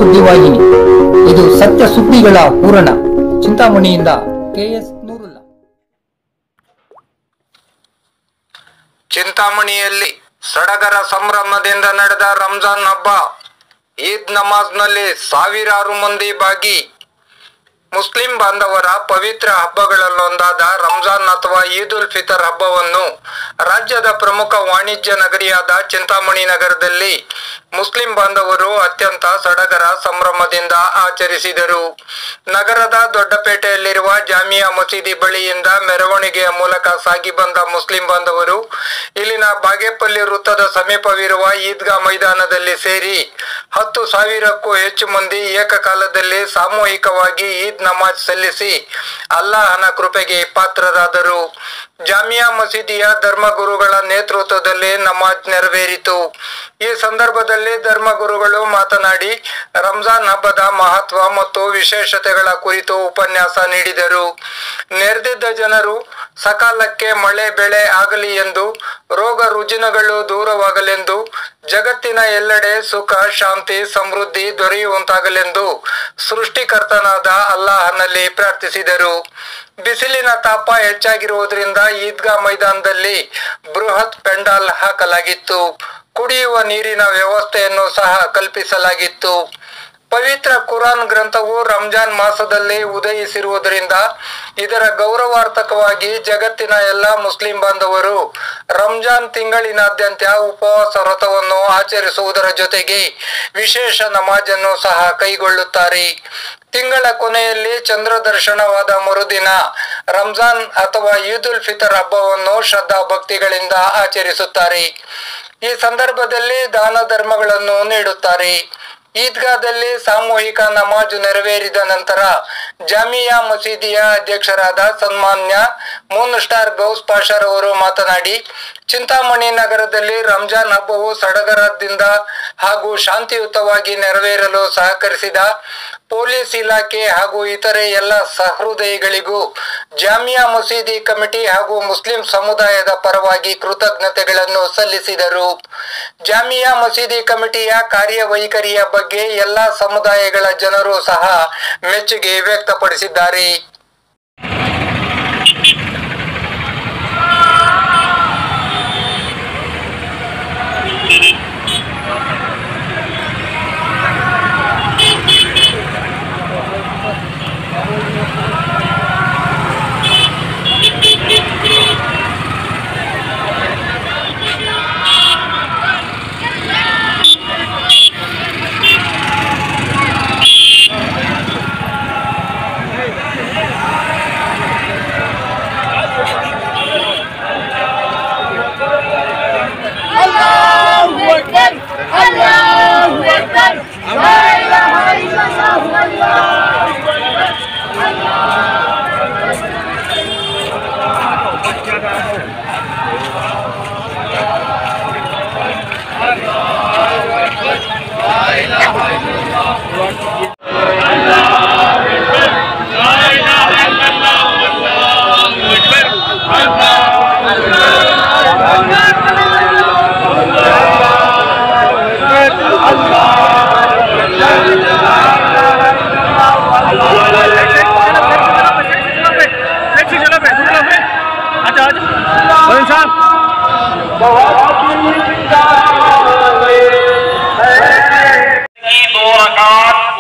ಸುದ್ದಿವಾಹಿನಿ. ಇದು ಸತ್ಯ ಸುದ್ದಿಗಳ ಪೂರಣ. ಚಿಂತಾಮಣಿಯಿಂದ KS ನೂರುಲ್ಲಾ. ಚಿಂತಾಮಣಿಯಲ್ಲಿ ಸಡಗರ ಸಂಭ್ರಮದಿಂದ ನಡೆದ ರಂಜಾನ್ ಹಬ್ಬ. ಈದ್ ನಮಾಜ್ನಲ್ಲಿ ಸಾವಿರಾರು ಮಂದಿ ಭಾಗಿ. ಮುಸ್ಲಿಂ ಬಾಂಧವರ ಪವಿತ್ರ ಹಬ್ಬಗಳಲ್ಲೊಂದಾದ ರಂಜಾನ್ ಅಥವಾ ಈದ್ ಉಲ್ ಫಿತರ್ ಹಬ್ಬವನ್ನು ರಾಜ್ಯದ ಪ್ರಮುಖ ವಾಣಿಜ್ಯ ನಗರಿಯಾದ ಚಿಂತಾಮಣಿ ನಗರದಲ್ಲಿ ಮುಸ್ಲಿಂ ಬಾಂಧವರು ಅತ್ಯಂತ ಸಡಗರ ಸಂಭ್ರಮದಿಂದ ಆಚರಿಸಿದರು. ನಗರದ ದೊಡ್ಡಪೇಟೆಯಲ್ಲಿರುವ ಜಾಮಿಯಾ ಮಸೀದಿ ಬಳಿಯಿಂದ ಮೆರವಣಿಗೆಯ ಮೂಲಕ ಸಾಗಿ ಬಂದ ಮುಸ್ಲಿಂ ಬಾಂಧವರು ಇಲ್ಲಿನ ಬಾಗೇಪಲ್ಲಿ ವೃತ್ತದ ಸಮೀಪವಿರುವ ಈದ್ಗಾ ಮೈದಾನದಲ್ಲಿ ಸೇರಿ 10,000ಕ್ಕೂ ಹೆಚ್ಚು ಮಂದಿ ಏಕಕಾಲದಲ್ಲಿ ಸಾಮೂಹಿಕವಾಗಿ ಈದ್ ನಮಾಜ್ ಸಲ್ಲಿಸಿ ಅಲ್ಲಾಹನ ಕೃಪೆಗೆ ಪಾತ್ರರಾದರು. ಜಾಮಿಯಾ ಮಸೀದಿಯ ಧರ್ಮಗುರುಗಳ ನೇತೃತ್ವದಲ್ಲಿ ನಮಾಜ್ ನೆರವೇರಿತು. ಈ ಸಂದರ್ಭದಲ್ಲಿ ಧರ್ಮಗುರುಗಳು ಮಾತನಾಡಿ ರಂಜಾನ್ ಹಬ್ಬದ ಮಹತ್ವ ಮತ್ತು ವಿಶೇಷತೆಗಳ ಕುರಿತು ಉಪನ್ಯಾಸ ನೀಡಿದರು. ನೆರೆದಿದ್ದ ಜನರು ಸಕಾಲಕ್ಕೆ ಮಳೆ ಬೆಳೆ ಆಗಲಿ ಎಂದು, ರೋಗ ರುಜಿನಗಳು ದೂರವಾಗಲೆಂದು, ಜಗತ್ತಿನ ಎಲ್ಲೆಡೆ ಸುಖ ಶಾಂತಿ ಸಮೃದ್ಧಿ ದೊರೆಯುವಂತಾಗಲೆಂದು ಸೃಷ್ಟಿಕರ್ತನಾದ ಅಲ್ಲಾಹನಲ್ಲಿ ಪ್ರಾರ್ಥಿಸಿದರು. ಬಿಸಿಲಿನ ತಾಪ ಹೆಚ್ಚಾಗಿರುವುದರಿಂದ ಈದ್ಗಾ ಮೈದಾನದಲ್ಲಿ ಬೃಹತ್ ಪೆಂಡಾಲ್ ಹಾಕಲಾಗಿತ್ತು. ಕುಡಿಯುವ ನೀರಿನ ವ್ಯವಸ್ಥೆಯನ್ನು ಸಹ ಕಲ್ಪಿಸಲಾಗಿತ್ತು. ಪವಿತ್ರ ಕುರಾನ್ ಗ್ರಂಥವು ರಂಜಾನ್ ಮಾಸದಲ್ಲಿ ಉದಯಿಸಿರುವುದರಿಂದ ಇದರ ಗೌರವಾರ್ಥಕವಾಗಿ ಜಗತ್ತಿನ ಎಲ್ಲ ಮುಸ್ಲಿಂ ಬಾಂಧವರು ರಂಜಾನ್ ತಿಂಗಳಿನಾದ್ಯಂತ ಉಪವಾಸ ವ್ರತವನ್ನು ಆಚರಿಸುವುದರ ಜೊತೆಗೆ ವಿಶೇಷ ನಮಾಜನ್ನು ಸಹ ಕೈಗೊಳ್ಳುತ್ತಾರೆ. ತಿಂಗಳ ಕೊನೆಯಲ್ಲಿ ಚಂದ್ರ ದರ್ಶನವಾದ ಮರುದಿನ ರಂಜಾನ್ ಅಥವಾ ಈದ್ ಉಲ್ ಫಿತರ್ ಹಬ್ಬವನ್ನು ಶ್ರದ್ಧಾ ಭಕ್ತಿಗಳಿಂದ ಆಚರಿಸುತ್ತಾರೆ. ಈ ಸಂದರ್ಭದಲ್ಲಿ ದಾನ ಧರ್ಮಗಳನ್ನು ನೀಡುತ್ತಾರೆ. ಈದ್ಗಾದಲ್ಲಿ ಸಾಮೂಹಿಕ ನಮಾಜು ನೆರವೇರಿದ ನಂತರ ಜಾಮಿಯಾ ಮಸೀದಿಯ ಅಧ್ಯಕ್ಷರಾದ ಸನ್ಮಾನ್ಯ ಮೂನ್ ಸ್ಟಾರ್ ಗೌಸ್ ಪಾಷರವರು ಮಾತನಾಡಿ, ಚಿಂತಾಮಣಿ ನಗರದಲ್ಲಿ ರಂಜಾನ್ ಹಬ್ಬವು ಸಡಗರದಿಂದ ಹಾಗೂ ಶಾಂತಿಯುತವಾಗಿ ನೆರವೇರಲು ಸಹಕರಿಸಿದ ಪೊಲೀಸ್ ಇಲಾಖೆ ಹಾಗೂ ಇತರೆ ಎಲ್ಲ ಸಹೃದಯಿಗಳಿಗೂ ಜಾಮಿಯಾ ಮಸೀದಿ ಕಮಿಟಿ ಹಾಗೂ ಮುಸ್ಲಿಂ ಸಮುದಾಯದ ಪರವಾಗಿ ಕೃತಜ್ಞತೆಗಳನ್ನು ಸಲ್ಲಿಸಿದರು. ಜಾಮಿಯಾ ಮಸೀದಿ ಕಮಿಟಿಯ ಕಾರ್ಯವೈಖರಿಯ ಬಗ್ಗೆ ಎಲ್ಲ ಸಮುದಾಯಗಳ ಜನರು ಸಹ ಮೆಚ್ಚುಗೆ ವ್ಯಕ್ತಪಡಿಸಿದ್ದಾರೆ.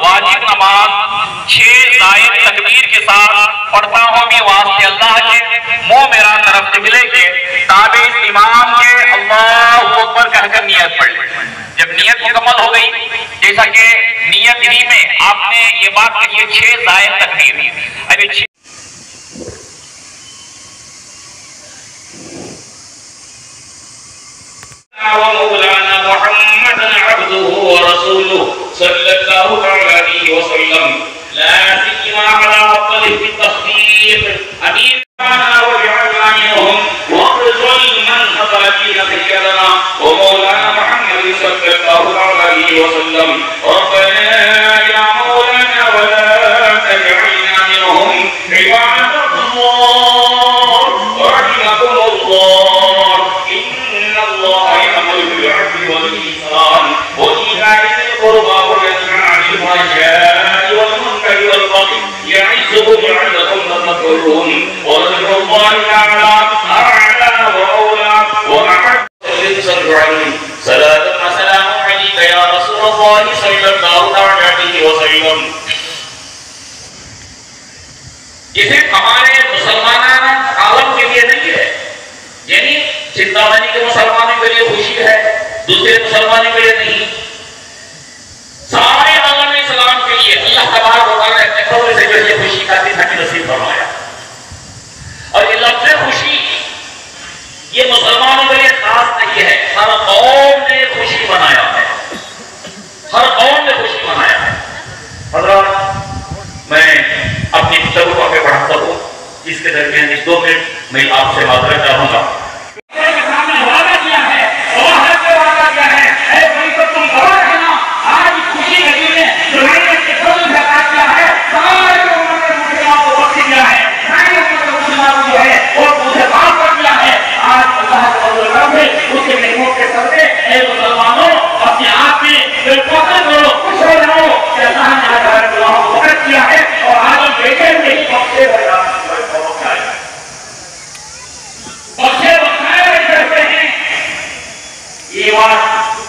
वाजिब नमाज 6 जायद तकबीर के साथ पढ़ता हूँ भी वास्ते अल्लाह के, मुंह मेरा तरफ किबले के, ताबे इमाम के अल्लाहु अकबर कहकर नियत पढ़ ली। जब नियत मुकम्मल हो गई, जैसा कि नियत ही में आपने ये बात कही है 6 जायद तकबीर, अरे मौलाना मुहम्मद अब्दुहु व रसूलुहु सल्लल्लाहु अलैहि वसल्लम ला सियमा अला अफलिह बितस्दीक अमीरना व जअलना मिनहुम व रसूल मन हदरतीना सय्यदना व मौलाना मुहम्मद सल्लल्लाहु अलैहि वसल्लम रब्बना या मौलाना व ला तजअलना मिनहुम इबादल्लाह रहमकुमुल्लाह इन्नल्लाह यअमुरु बिल अदल वल ihsan व ईता'i ذिल क़ुरबा व यनहा 'अनिल ये सिर्फ हमारे मुसलमान आलम के लिए नहीं है, यानी चिंतामणि के मुसलमानों के लिए खुशी है, दूसरे मुसलमानों के लिए नहीं, सारे आलम इस्लाम के लिए अल्लाह तबारक व तआला ने कौल से जो ये खुशी का दिन हमें नसीब फरमाया। और ये लफ्ज़ खुशी ये मुसलमानों के लिए खास नहीं है, हर कौम ने खुशी मनाया है, हर कौम ने खुशी मनाया है। हज़रात, मैं अपनी गुफ्तगू को आगे बढ़ाता हूँ, इसके दरमियान 2 मिनट मैं आपसे माजरत चाहूंगा। वादा किया है, वादा किया है, भाई तो तुम गवाह है ना, आज खुशी के दिन में जो मैंने किया है, सारे मुसलमानों को बख्श दिया है, सारे मुसलमानों को है और मुझे माफ कर दिया है। आज अल्लाह के फज़ल से उसके नेमत के सदक़े ऐ मुसलमानों अपने आप में फख्र करो, खुश हो जाओ कि अल्लाह ने हमारे गुनाहों को माफ किया है और आज हम बेटे नहीं बख्शे बख्शाए करते हैं। ये बात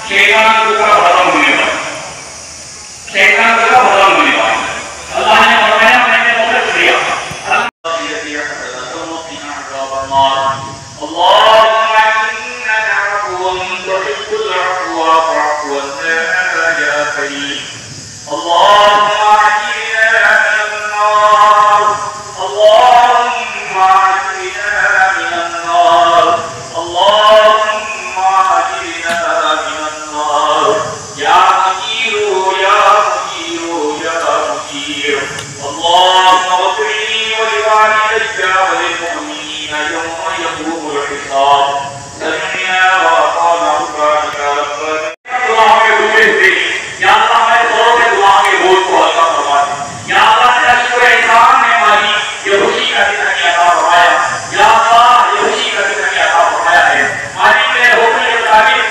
शैतान का खत्म होने वाला, शैतान का खत्म होने वाला। अल्लाह ने फरमाया मैंने मदद किया। अल्लाहुम्मा इन्नका अफ़ुव्वुन तुहिब्बुल अफ़्वा फ़अफ़ु अन्ना या करीम। अल्लाहुम्मा अजीरना मिनन नार, अल्लाहुम्मा अजीरना मिनन नार, अल्लाहुम्मा अजीरना मिनन नार, या मुजीर या मुजीर या मुजीर। अल्लाहुम्मा वफ़िरली व लिवालिदैया व लिलमुमिनीना यौमा यक़ूमुल हिसाब। समिअना व अताअना रब्बना रब्बना। दुआ में दुआ दे, या अल्लाह हमारे घरों में दुआ के बोझ को हल्का फरमा दे। या अल्लाह तेरा शुक्र एहसान है हमारी, ये खुशी का दिन हमें अता फरमाया। या अल्लाह ये खुशी का दिन हमें अता फरमाया है। मालिक ने हुक्म के मुताबिक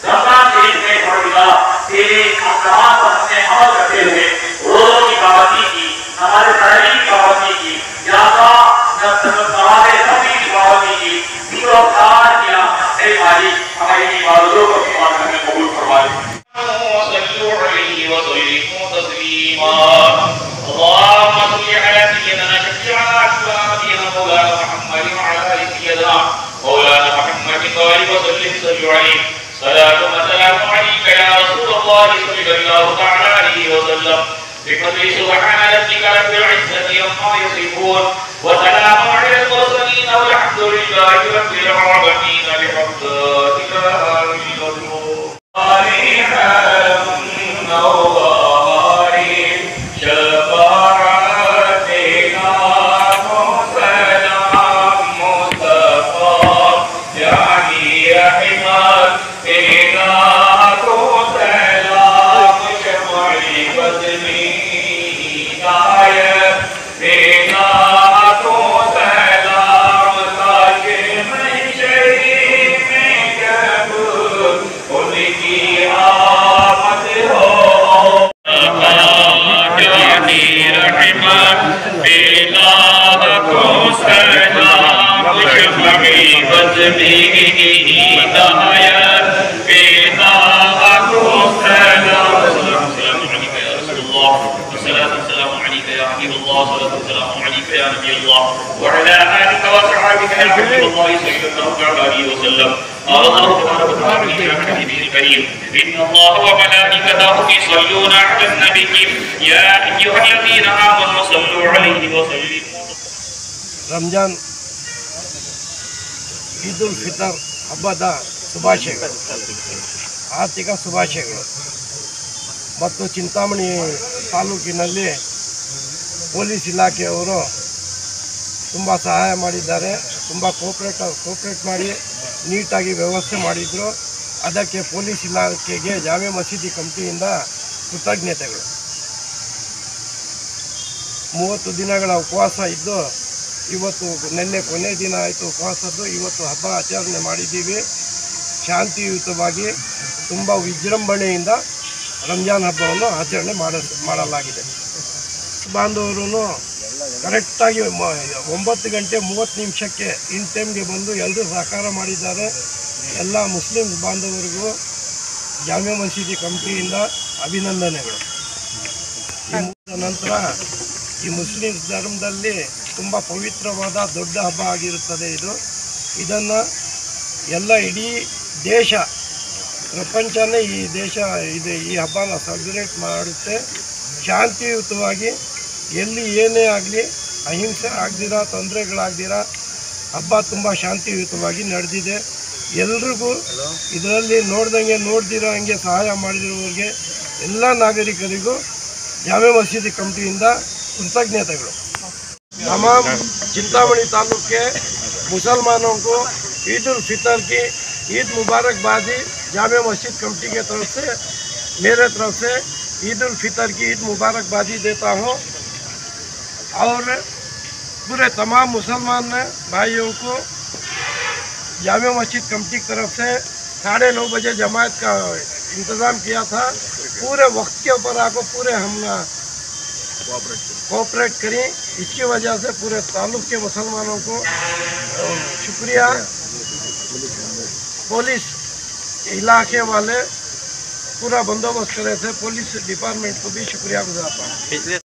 रमजान शरीफ में परवरदिगार तेरे अहकाम पर हमने अमल करते हुए रोज़ों की पाबंदी की, हमारे तरावी की पाबंदी की, या अल्लाह हमारे नफी की पाबंदी की, शुक्रगुज़ार किया। ऐ मालिक हमारी इबादतों को हमें कबूल फरमा दे। वसल्लु अलैहि वसल्लिमु तस्लीमा। अल्लाहुम्मा सल्लि अला सय्यिदिना शफीअना नबीना मौलाना मुहम्मद व अला आलि सय्यिदिना मौलाना मुहम्मद व आलिहि वसल्लिम। सल्लु अलैहि सलातु व सलामु अलैका या रसूलल्लाह सल्लल्लाहु तआला अलैहि वसल्लम। बिक़द्रि सुब्हान रब्बिका रब्बिल इज़्ज़ति अम्मा यसिफून व सलामुन अलल मुरसलीन वल्हम्दुलिल्लाहि रब्बिल आलमीन। ರಂಜಾನ್ ಈದ್ ಉಲ್ ಫಿತರ್ ಹಬ್ಬದ ಶುಭಾಶಯಗಳು, ಆರ್ಥಿಕ ಶುಭಾಶಯಗಳು. ಮತ್ತು ಚಿಂತಾಮಣಿ ತಾಲೂಕಿನಲ್ಲಿ ಪೊಲೀಸ್ ಇಲಾಖೆಯವರು ತುಂಬ ಸಹಾಯ ಮಾಡಿದ್ದಾರೆ, ತುಂಬ ಕೋಪ್ರೇಟ್ ಮಾಡಿ ನೀಟಾಗಿ ವ್ಯವಸ್ಥೆ ಮಾಡಿದರು. ಅದಕ್ಕೆ ಪೊಲೀಸ್ ಇಲಾಖೆಗೆ ಜಾಮೆ ಮಸೀದಿ ಕಮಿಟಿಯಿಂದ ಕೃತಜ್ಞತೆಗಳು. 30 ದಿನಗಳ ಉಪವಾಸ ಇದ್ದು ಇವತ್ತು ನಿನ್ನೆ ಕೊನೆ ದಿನ ಆಯಿತು ಉಪವಾಸದ್ದು. ಇವತ್ತು ಹಬ್ಬ ಆಚರಣೆ ಮಾಡಿದ್ದೀವಿ. ಶಾಂತಿಯುತವಾಗಿ ತುಂಬ ವಿಜೃಂಭಣೆಯಿಂದ ರಂಜಾನ್ ಹಬ್ಬವನ್ನು ಆಚರಣೆ ಮಾಡಲಾಗಿದೆ. ಬಾಂಧವರು ಕರೆಕ್ಟಾಗಿ 9 ಗಂಟೆ 30 ನಿಮಿಷಕ್ಕೆ ಇನ್ ಟೈಮ್ಗೆ ಬಂದು ಎಲ್ಲರೂ ಸಹಕಾರ ಮಾಡಿದ್ದಾರೆ. ಎಲ್ಲ ಮುಸ್ಲಿಂ ಬಾಂಧವರಿಗೂ ಜಾಮೆ ಮಸೀದಿ ಕಮಿಟಿಯಿಂದ ಅಭಿನಂದನೆಗಳು. ನಂತರ ಈ ಮುಸ್ಲಿಂ ಧರ್ಮದಲ್ಲಿ ತುಂಬ ಪವಿತ್ರವಾದ ದೊಡ್ಡ ಹಬ್ಬ ಆಗಿರುತ್ತದೆ ಇದನ್ನು ಎಲ್ಲ ಇಡೀ ದೇಶ ಪ್ರಪಂಚನೇ ಈ ಹಬ್ಬನ ಸೆಲೆಬ್ರೇಟ್ ಮಾಡುತ್ತೆ. ಶಾಂತಿಯುತವಾಗಿ ಎಲ್ಲಿ ಏನೇ ಆಗಲಿ ಅಹಿಂಸೆ ಆಗದಿರ ತೊಂದರೆಗಳಾಗ್ದಿರ ಹಬ್ಬ ತುಂಬ ಶಾಂತಿಯುತವಾಗಿ ನಡೆದಿದೆ. ಎಲ್ರಿಗೂ ಇದರಲ್ಲಿ ನೋಡ್ದಿರೋ ಹಂಗೆ ಸಹಾಯ ಮಾಡಿರುವವರಿಗೆ ಎಲ್ಲ ನಾಗರಿಕರಿಗೂ ಜಾಮೆ ಮಸೀದಿ ಕಮಿಟಿಯಿಂದ कृतज्ञताएं। तमाम चिंतामणि तालुक के मुसलमानों को ईद उल फितर की ईद मुबारकबादी जामे मस्जिद कमेटी के तरफ से मेरे तरफ से ईद उल फितर की ईद मुबारकबादी देता हूँ और पूरे तमाम मुसलमान भाइयों को जामे मस्जिद कमेटी की तरफ से 9:30 बजे जमात का इंतज़ाम किया था। पूरे वक्त के ऊपर आको पूरे हम कोऑपरेट करें, इसकी वजह से पूरे ताल्लुक के मुसलमानों को शुक्रिया। पुलिस इलाके वाले पूरा बंदोबस्त करे थे, पुलिस डिपार्टमेंट को भी शुक्रिया गुजारता हूँ।